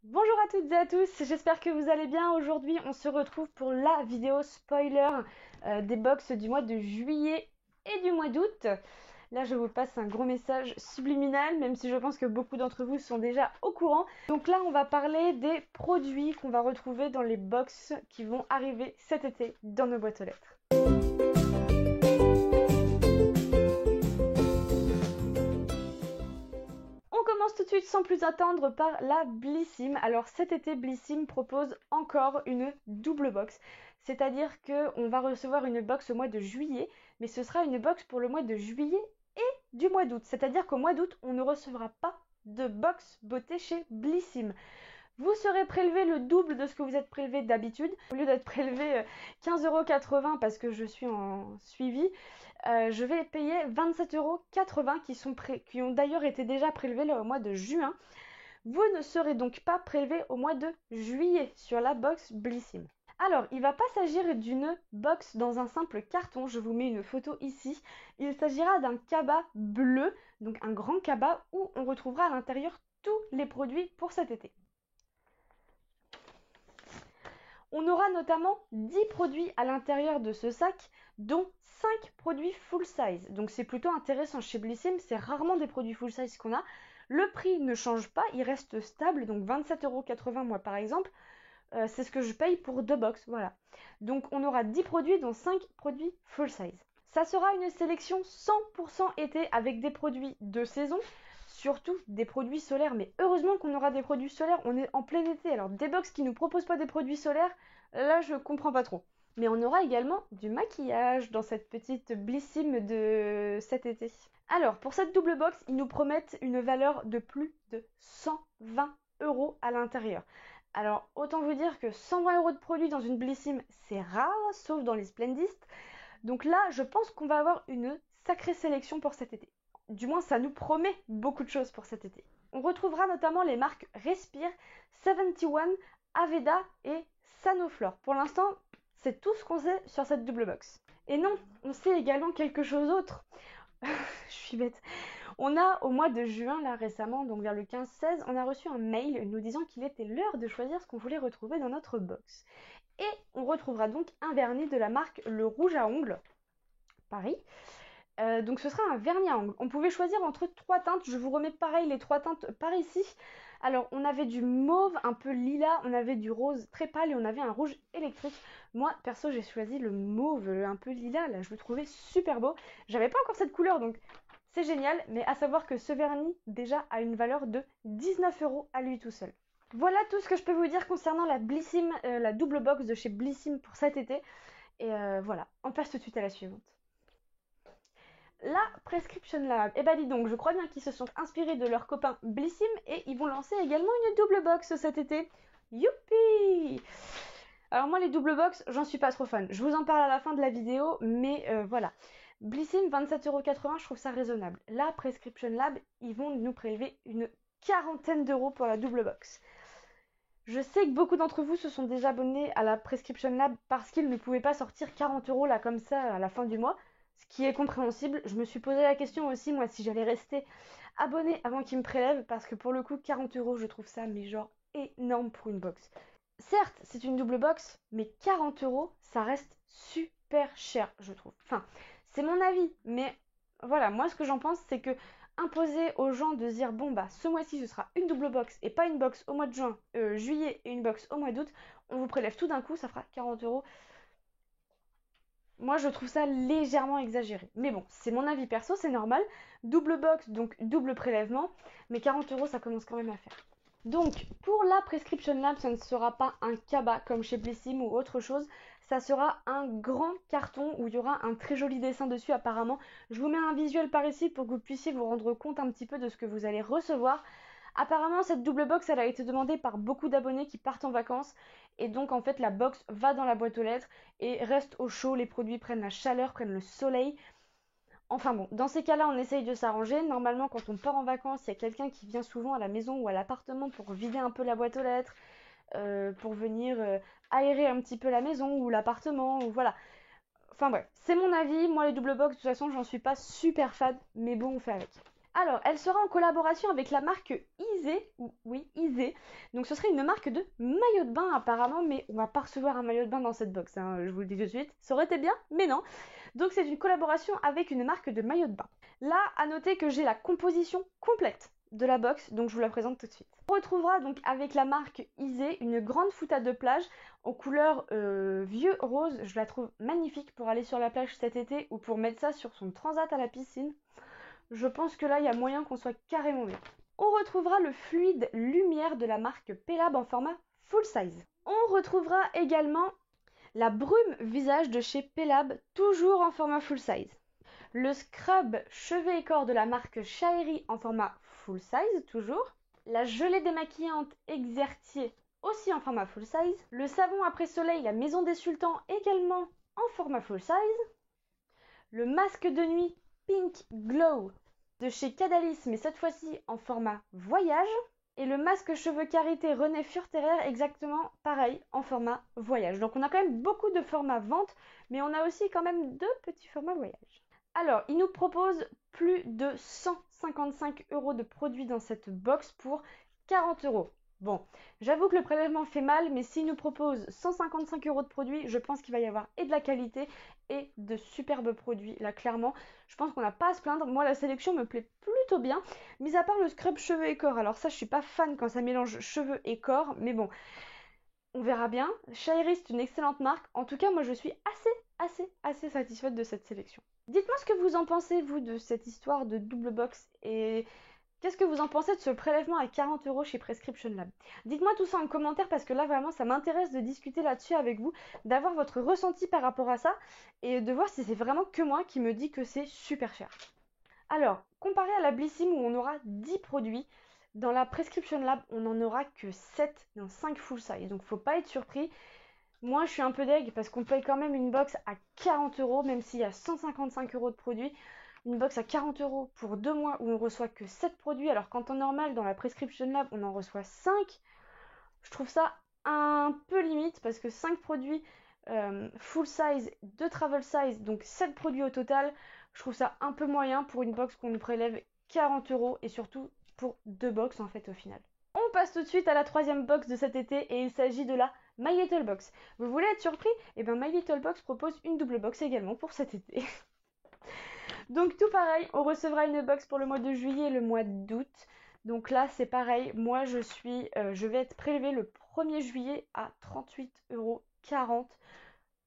Bonjour à toutes et à tous, j'espère que vous allez bien. Aujourd'hui, on se retrouve pour la vidéo spoiler des box du mois de juillet et du mois d'août. Là, je vous passe un gros message subliminal, même si je pense que beaucoup d'entre vous sont déjà au courant. Donc là, on va parler des produits qu'on va retrouver dans les box qui vont arriver cet été dans nos boîtes aux lettres. On commence tout de suite sans plus attendre par la Blissim. Alors cet été, Blissim propose encore une double box. C'est-à-dire qu'on va recevoir une box au mois de juillet, mais ce sera une box pour le mois de juillet et du mois d'août. C'est-à-dire qu'au mois d'août, on ne recevra pas de box beauté chez Blissim. Vous serez prélevé le double de ce que vous êtes prélevé d'habitude. Au lieu d'être prélevé 15,80 € parce que je suis en suivi, je vais payer 27,80 € qui ont d'ailleurs été déjà prélevés là, au mois de juin. Vous ne serez donc pas prélevé au mois de juillet sur la box Blissim. Alors, il ne va pas s'agir d'une box dans un simple carton, je vous mets une photo ici. Il s'agira d'un cabas bleu, donc un grand cabas où on retrouvera à l'intérieur tous les produits pour cet été. On aura notamment 10 produits à l'intérieur de ce sac, dont 5 produits full size. Donc c'est plutôt intéressant chez Blissim, c'est rarement des produits full size qu'on a. Le prix ne change pas, il reste stable, donc 27,80 € moi par exemple. C'est ce que je paye pour 2 box, voilà. Donc on aura 10 produits, dont 5 produits full size. Ça sera une sélection 100% été avec des produits de saison, surtout des produits solaires. Mais heureusement qu'on aura des produits solaires, on est en plein été. Alors des box qui ne nous proposent pas des produits solaires, là je comprends pas trop. Mais on aura également du maquillage dans cette petite Blissim de cet été. Alors pour cette double box, ils nous promettent une valeur de plus de 120 € à l'intérieur. Alors autant vous dire que 120 € de produits dans une Blissim, c'est rare, sauf dans les Splendist. Donc là, je pense qu'on va avoir une sacrée sélection pour cet été. Du moins, ça nous promet beaucoup de choses pour cet été. On retrouvera notamment les marques Respire, 71, Aveda et Sanoflore. Pour l'instant, c'est tout ce qu'on sait sur cette double box. Et non, on sait également quelque chose d'autre. Je suis bête. On a au mois de juin, là récemment, donc vers le 15-16, on a reçu un mail nous disant qu'il était l'heure de choisir ce qu'on voulait retrouver dans notre box. Et on retrouvera donc un vernis de la marque Le Rouge à Ongles, Paris. Donc ce sera un vernis à ongles. On pouvait choisir entre 3 teintes. Je vous remets pareil les 3 teintes par ici. Alors on avait du mauve un peu lilas, on avait du rose très pâle et on avait un rouge électrique. Moi perso j'ai choisi le mauve un peu lilas, là je le trouvais super beau. J'avais pas encore cette couleur donc c'est génial, mais à savoir que ce vernis déjà a une valeur de 19 € à lui tout seul. Voilà tout ce que je peux vous dire concernant la Blissim, la double box de chez Blissim pour cet été. Et voilà, on passe tout de suite à la suivante. La Prescription Lab. Eh ben dis donc, je crois bien qu'ils se sont inspirés de leurs copains Blissim et ils vont lancer également une double box cet été. Youpi! Alors moi les double box, j'en suis pas trop fan. Je vous en parle à la fin de la vidéo, mais voilà. Blissim 27,80 €, je trouve ça raisonnable. La Prescription Lab, ils vont nous prélever une quarantaine d'euros pour la double box. Je sais que beaucoup d'entre vous se sont déjà abonnés à la Prescription Lab parce qu'ils ne pouvaient pas sortir 40 € là comme ça à la fin du mois, ce qui est compréhensible. Je me suis posé la question aussi moi si j'allais rester abonnée avant qu'ils me prélèvent parce que pour le coup 40 € je trouve ça mais genre énorme pour une box. Certes c'est une double box mais 40 € ça reste super cher je trouve. Enfin c'est mon avis mais voilà moi ce que j'en pense c'est que imposer aux gens de se dire bon bah ce mois-ci ce sera une double box et pas une box au mois de juin, juillet et une box au mois d'août, on vous prélève tout d'un coup, ça fera 40 €. Moi je trouve ça légèrement exagéré. Mais bon, c'est mon avis perso, c'est normal. Double box, donc double prélèvement, mais 40 € ça commence quand même à faire. Donc, pour la Prescription Lab, ça ne sera pas un cabas comme chez Blissim ou autre chose. Ça sera un grand carton où il y aura un très joli dessin dessus apparemment. Je vous mets un visuel par ici pour que vous puissiez vous rendre compte un petit peu de ce que vous allez recevoir. Apparemment, cette double box, elle a été demandée par beaucoup d'abonnés qui partent en vacances. Et donc, en fait, la box va dans la boîte aux lettres et reste au chaud. Les produits prennent la chaleur, prennent le soleil. Enfin bon, dans ces cas-là, on essaye de s'arranger. Normalement, quand on part en vacances, il y a quelqu'un qui vient souvent à la maison ou à l'appartement pour vider un peu la boîte aux lettres, pour venir aérer un petit peu la maison ou l'appartement, ou voilà. Enfin bref, c'est mon avis. Moi, les double box, de toute façon, j'en suis pas super fan, mais bon, on fait avec. Alors, elle sera en collaboration avec la marque Isée, oui, Isée. Donc ce serait une marque de maillot de bain apparemment, mais on va pas recevoir un maillot de bain dans cette box, hein, je vous le dis tout de suite. Ça aurait été bien, mais non. Donc c'est une collaboration avec une marque de maillot de bain. Là, à noter que j'ai la composition complète de la box, donc je vous la présente tout de suite. On retrouvera donc avec la marque Isée une grande foutade de plage en couleur vieux rose. Je la trouve magnifique pour aller sur la plage cet été ou pour mettre ça sur son transat à la piscine. Je pense que là, il y a moyen qu'on soit carrément bien. On retrouvera le fluide lumière de la marque Pelab en format full size. On retrouvera également la brume visage de chez Pelab, toujours en format full size. Le scrub cheveux et corps de la marque Shaeri en format full size, toujours. La gelée démaquillante Exertier, aussi en format full size. Le savon après soleil, la maison des sultans, également en format full size. Le masque de nuit Pink Glow de chez Cadalis, mais cette fois-ci en format voyage. Et le masque cheveux karité René Furterer, exactement pareil, en format voyage. Donc on a quand même beaucoup de formats vente, mais on a aussi quand même deux petits formats voyage. Alors, il nous propose plus de 155 € de produits dans cette box pour 40 €. Bon, j'avoue que le prélèvement fait mal, mais s'il nous propose 155 € de produits, je pense qu'il va y avoir et de la qualité et de superbes produits. Là, clairement, je pense qu'on n'a pas à se plaindre. Moi, la sélection me plaît plutôt bien, mis à part le scrub cheveux et corps. Alors ça, je suis pas fan quand ça mélange cheveux et corps, mais bon, on verra bien. Shaeri, c'est une excellente marque. En tout cas, moi, je suis assez satisfaite de cette sélection. Dites-moi ce que vous en pensez, vous, de cette histoire de double box et qu'est-ce que vous en pensez de ce prélèvement à 40 € chez Prescription Lab? Dites-moi tout ça en commentaire parce que là, vraiment, ça m'intéresse de discuter là-dessus avec vous, d'avoir votre ressenti par rapport à ça et de voir si c'est vraiment que moi qui me dit que c'est super cher. Alors, comparé à la Blissim où on aura 10 produits, dans la Prescription Lab, on n'en aura que 7 dans 5 full size. Donc, faut pas être surpris. Moi, je suis un peu deg parce qu'on paye quand même une box à 40 €, même s'il y a 155 € de produits. Une box à 40 € pour 2 mois où on reçoit que 7 produits, alors qu'en temps normal, dans la Prescription Lab, on en reçoit 5. Je trouve ça un peu limite parce que 5 produits full size, 2 travel size, donc 7 produits au total, je trouve ça un peu moyen pour une box qu'on nous prélève 40 € et surtout pour 2 box en fait au final. On passe tout de suite à la troisième box de cet été et il s'agit de la My Little Box. Vous voulez être surpris? Eh bien My Little Box propose une double box également pour cet été. Donc tout pareil, on recevra une box pour le mois de juillet et le mois d'août. Donc là c'est pareil, moi je vais être prélevé le 1er juillet à 38,40 €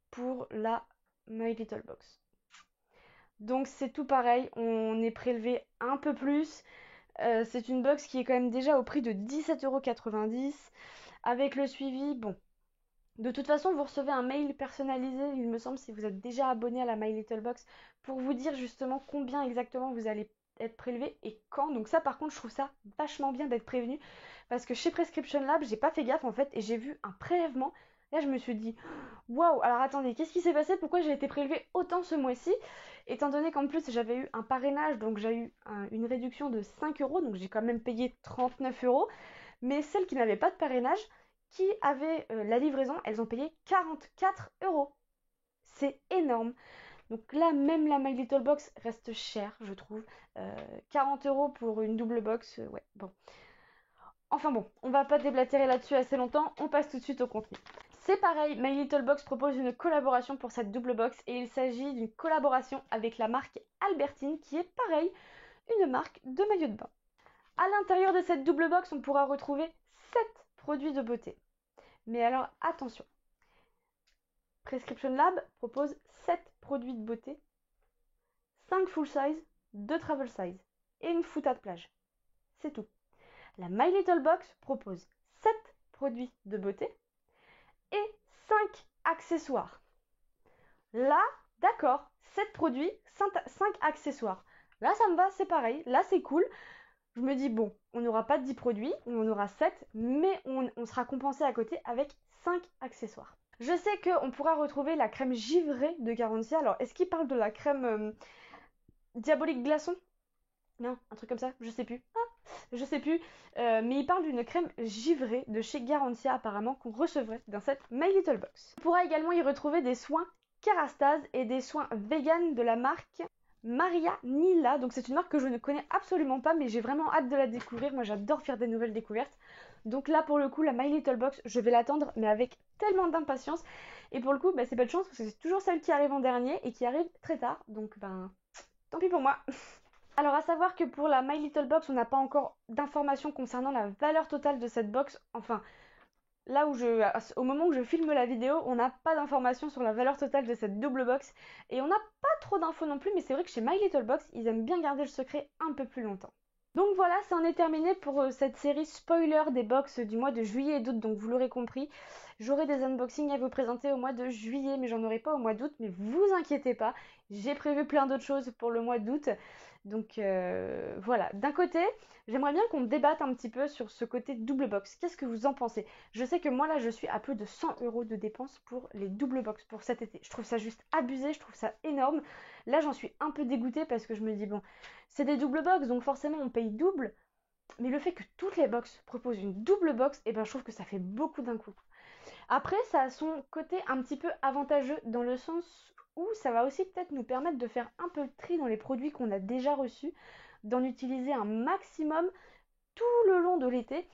pour la My Little Box. Donc c'est tout pareil, on est prélevé un peu plus. C'est une box qui est quand même déjà au prix de 17,90 €. Avec le suivi, bon. De toute façon, vous recevez un mail personnalisé, il me semble, si vous êtes déjà abonné à la My Little Box, pour vous dire justement combien exactement vous allez être prélevé et quand. Donc ça, par contre, je trouve ça vachement bien d'être prévenu. Parce que chez Prescription Lab, j'ai pas fait gaffe en fait, et j'ai vu un prélèvement. Là, je me suis dit, waouh, alors attendez, qu'est-ce qui s'est passé? Pourquoi j'ai été prélevé autant ce mois-ci? Étant donné qu'en plus, j'avais eu un parrainage, donc j'ai eu une réduction de 5 €, donc j'ai quand même payé 39 €. Mais celles qui n'avaient pas de parrainage, qui avaient la livraison, elles ont payé 44 €. C'est énorme. Donc là, même la My Little Box reste chère, je trouve. 40 € pour une double box, ouais, bon. Enfin bon, on va pas déblatérer là-dessus assez longtemps, on passe tout de suite au contenu. C'est pareil, My Little Box propose une collaboration pour cette double box et il s'agit d'une collaboration avec la marque Albertine qui est pareil, une marque de maillot de bain. À l'intérieur de cette double box, on pourra retrouver 7 produits de beauté. Mais alors attention, Prescription Lab propose 7 produits de beauté, 5 full size, 2 travel size et une foutade plage. C'est tout. La My Little Box propose 7 produits de beauté et 5 accessoires. Là, d'accord, 7 produits, 5 accessoires. Là, ça me va, c'est pareil. Là, c'est cool. Je me dis, bon, on n'aura pas 10 produits, on en aura 7, mais on sera compensé à côté avec 5 accessoires. Je sais qu'on pourra retrouver la crème givrée de Garancia. Alors, est-ce qu'il parle de la crème diabolique glaçon? Non, un truc comme ça, je sais plus. Je sais plus. Mais il parle d'une crème givrée de chez Garancia apparemment qu'on recevrait dans cette My Little Box. On pourra également y retrouver des soins Kerastase et des soins vegan de la marque Maria Nila. Donc c'est une marque que je ne connais absolument pas, mais j'ai vraiment hâte de la découvrir. Moi j'adore faire des nouvelles découvertes. Donc là pour le coup la My Little Box, je vais l'attendre mais avec tellement d'impatience. Et pour le coup c'est pas de chance parce que c'est toujours celle qui arrive en dernier et qui arrive très tard. Donc tant pis pour moi. Alors à savoir que pour la My Little Box, on n'a pas encore d'informations concernant la valeur totale de cette box. Enfin, là au moment où je filme la vidéo, on n'a pas d'informations sur la valeur totale de cette double box. Et on n'a pas trop d'infos non plus, mais c'est vrai que chez My Little Box, ils aiment bien garder le secret un peu plus longtemps. Donc voilà, ça en est terminé pour cette série spoiler des box du mois de juillet et d'août. Donc vous l'aurez compris, j'aurai des unboxings à vous présenter au mois de juillet, mais j'en aurai pas au mois d'août. Mais vous inquiétez pas, j'ai prévu plein d'autres choses pour le mois d'août. Donc voilà, d'un côté, j'aimerais bien qu'on débatte un petit peu sur ce côté double box. Qu'est-ce que vous en pensez? Je sais que moi là, je suis à plus de 100 € de dépenses pour les double box pour cet été. Je trouve ça juste abusé, je trouve ça énorme. Là, j'en suis un peu dégoûtée parce que je me dis, bon, c'est des double box, donc forcément on paye double. Mais le fait que toutes les box proposent une double box, et je trouve que ça fait beaucoup d'un coup. Après, ça a son côté un petit peu avantageux dans le sens où ça va aussi peut-être nous permettre de faire un peu le tri dans les produits qu'on a déjà reçus, d'en utiliser un maximum tout le long de l'été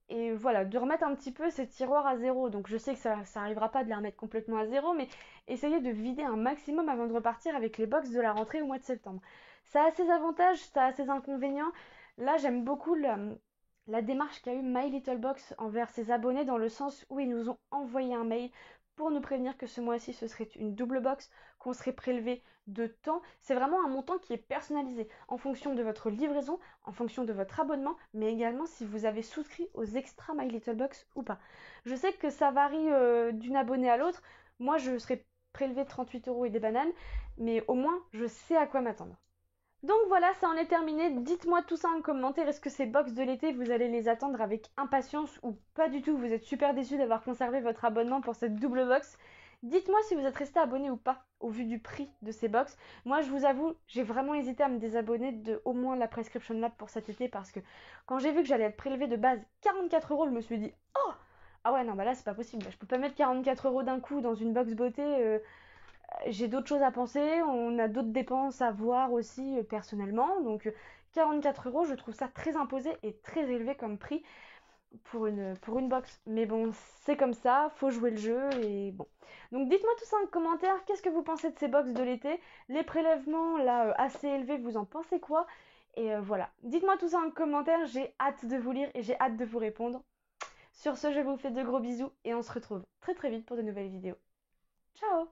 et voilà, de remettre un petit peu ces tiroirs à zéro. Donc je sais que ça n'arrivera pas de les remettre complètement à zéro, mais essayer de vider un maximum avant de repartir avec les box de la rentrée au mois de septembre. Ça a ses avantages, ça a ses inconvénients. Là, j'aime beaucoup la démarche qu'a eu My Little Box envers ses abonnés dans le sens où ils nous ont envoyé un mail pour nous prévenir que ce mois-ci ce serait une double box, qu'on serait prélevé de temps. C'est vraiment un montant qui est personnalisé en fonction de votre livraison, en fonction de votre abonnement, mais également si vous avez souscrit aux extra My Little Box ou pas. Je sais que ça varie d'une abonnée à l'autre. Moi, je serais prélevé 38 € et des bananes, mais au moins, je sais à quoi m'attendre. Donc voilà, ça en est terminé. Dites-moi tout ça en commentaire. Est-ce que ces box de l'été, vous allez les attendre avec impatience ou pas du tout? Vous êtes super déçus d'avoir conservé votre abonnement pour cette double box. Dites-moi si vous êtes resté abonné ou pas au vu du prix de ces box. Moi, je vous avoue, j'ai vraiment hésité à me désabonner de au moins la Prescription Lab pour cet été parce que quand j'ai vu que j'allais être prélevé de base 44 €, je me suis dit oh ah ouais non bah là c'est pas possible. Je peux pas mettre 44 € d'un coup dans une box beauté. J'ai d'autres choses à penser, on a d'autres dépenses à voir aussi personnellement. Donc 44 € je trouve ça très imposé et très élevé comme prix pour une box. Mais bon, c'est comme ça, faut jouer le jeu et bon. Donc dites-moi tout ça en commentaire, qu'est-ce que vous pensez de ces box de l'été? Les prélèvements là assez élevés, vous en pensez quoi? Et voilà, dites-moi tout ça en commentaire, j'ai hâte de vous lire et j'ai hâte de vous répondre. Sur ce, je vous fais de gros bisous et on se retrouve très très vite pour de nouvelles vidéos. Ciao!